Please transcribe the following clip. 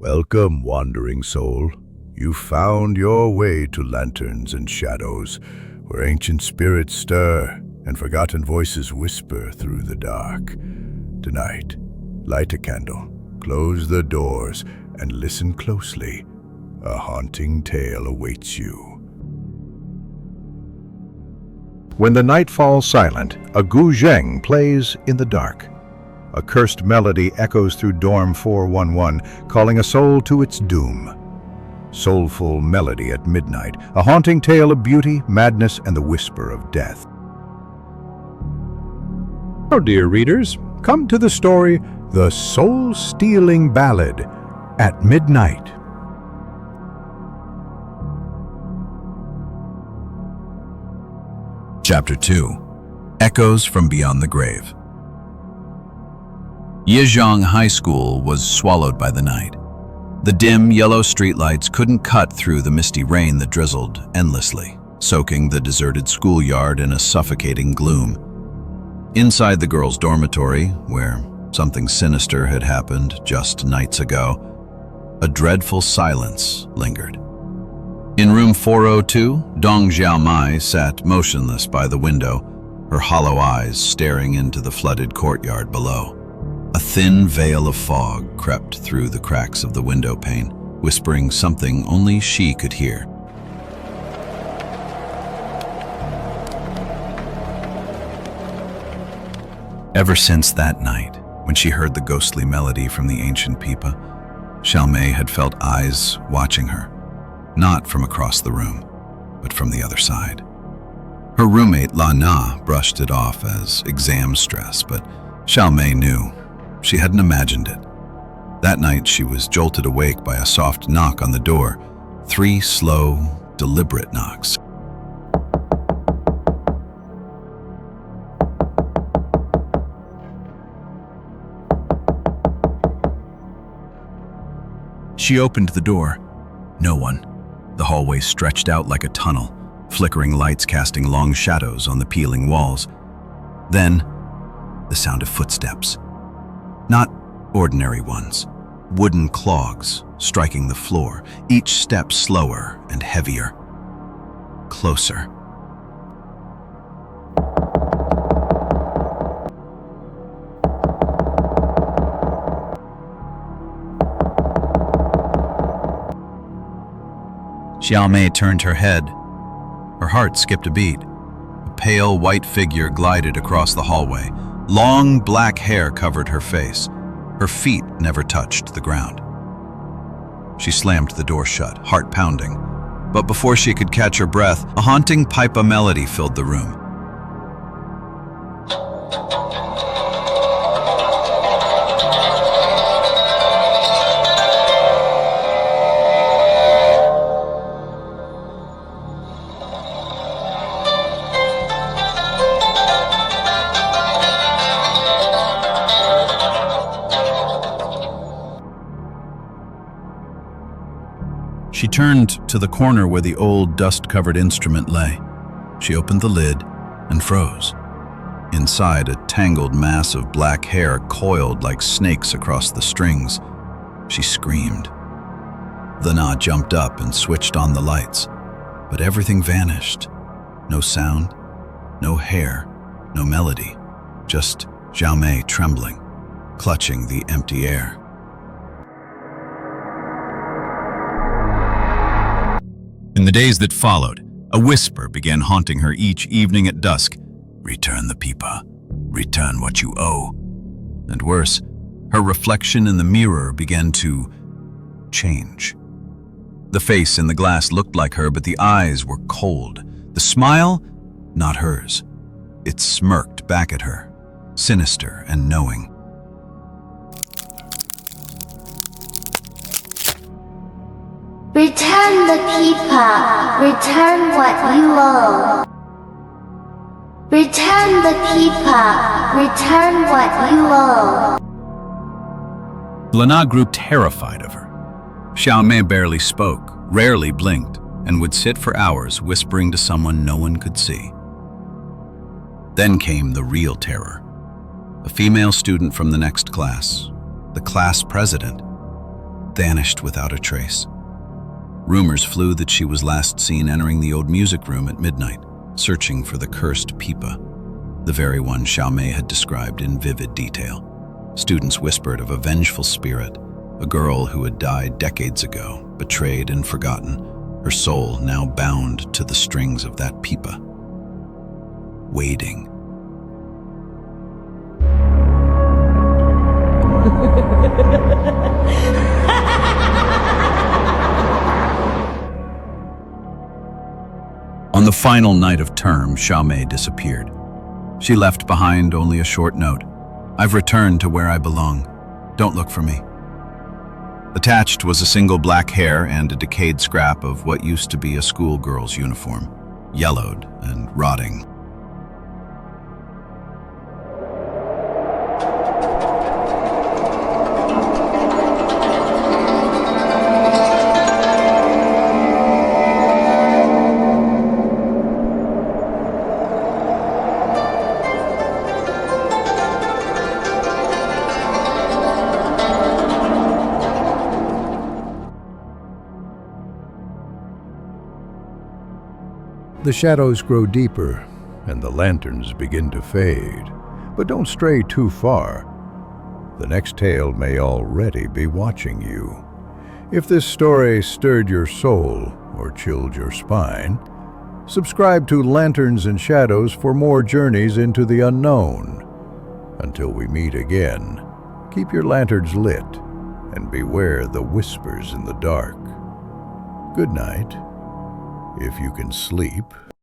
Welcome, wandering soul. You found your way to lanterns and shadows, where ancient spirits stir and forgotten voices whisper through the dark. Tonight, light a candle, close the doors, and listen closely. A haunting tale awaits you. When the night falls silent, a guzheng plays in the dark. A cursed melody echoes through dorm 411, calling a soul to its doom. Soulful melody at midnight, a haunting tale of beauty, madness, and the whisper of death. Now, dear readers, come to the story, The Soul-Stealing Ballad at Midnight. Chapter 2. Echoes from Beyond the Grave. Yizhang High School was swallowed by the night. The dim, yellow streetlights couldn't cut through the misty rain that drizzled endlessly, soaking the deserted schoolyard in a suffocating gloom. Inside the girls' dormitory, where something sinister had happened just nights ago, a dreadful silence lingered. In room 402, Xiao Mai sat motionless by the window, her hollow eyes staring into the flooded courtyard below. A thin veil of fog crept through the cracks of the window pane, whispering something only she could hear. Ever since that night, when she heard the ghostly melody from the ancient pipa, Xiao Mai had felt eyes watching her, not from across the room, but from the other side. Her roommate La Na brushed it off as exam stress, but Xiao Mai knew. She hadn't imagined it. That night she was jolted awake by a soft knock on the door, 3 slow, deliberate knocks. She opened the door. No one. The hallway stretched out like a tunnel, flickering lights casting long shadows on the peeling walls. Then, the sound of footsteps. Not ordinary ones, wooden clogs striking the floor, each step slower and heavier. Closer. Xiao Mai turned her head. Her heart skipped a beat. A pale white figure glided across the hallway. Long black hair covered her face. Her feet never touched the ground. She slammed the door shut, heart pounding. But before she could catch her breath, a haunting pipa melody filled the room. She turned to the corner where the old, dust-covered instrument lay. She opened the lid and froze. Inside, a tangled mass of black hair coiled like snakes across the strings. She screamed. The Na jumped up and switched on the lights, but everything vanished. No sound, no hair, no melody, just Xiao Mai trembling, clutching the empty air. In the days that followed, a whisper began haunting her each evening at dusk. Return the pipa. Return what you owe. And worse, her reflection in the mirror began to change. The face in the glass looked like her, but the eyes were cold. The smile, not hers. It smirked back at her, sinister and knowing. Return the pipa, return what you owe. Return the pipa, return what you owe. Lana grew terrified of her. Xiao Mai barely spoke, rarely blinked, and would sit for hours whispering to someone no one could see. Then came the real terror. A female student from the next class, the class president. vanished without a trace. Rumors flew that she was last seen entering the old music room at midnight, searching for the cursed pipa, the very one Xiao Mai had described in vivid detail. Students whispered of a vengeful spirit, a girl who had died decades ago, betrayed and forgotten, her soul now bound to the strings of that pipa, waiting. On the final night of term, Xiao Mai disappeared. She left behind only a short note. "I've returned to where I belong. Don't look for me." Attached was a single black hair and a decayed scrap of what used to be a schoolgirl's uniform, yellowed and rotting. The shadows grow deeper, and the lanterns begin to fade. But don't stray too far. The next tale may already be watching you. If this story stirred your soul or chilled your spine, subscribe to Lanterns and Shadows for more journeys into the unknown. Until we meet again, keep your lanterns lit and beware the whispers in the dark. Good night, if you can sleep.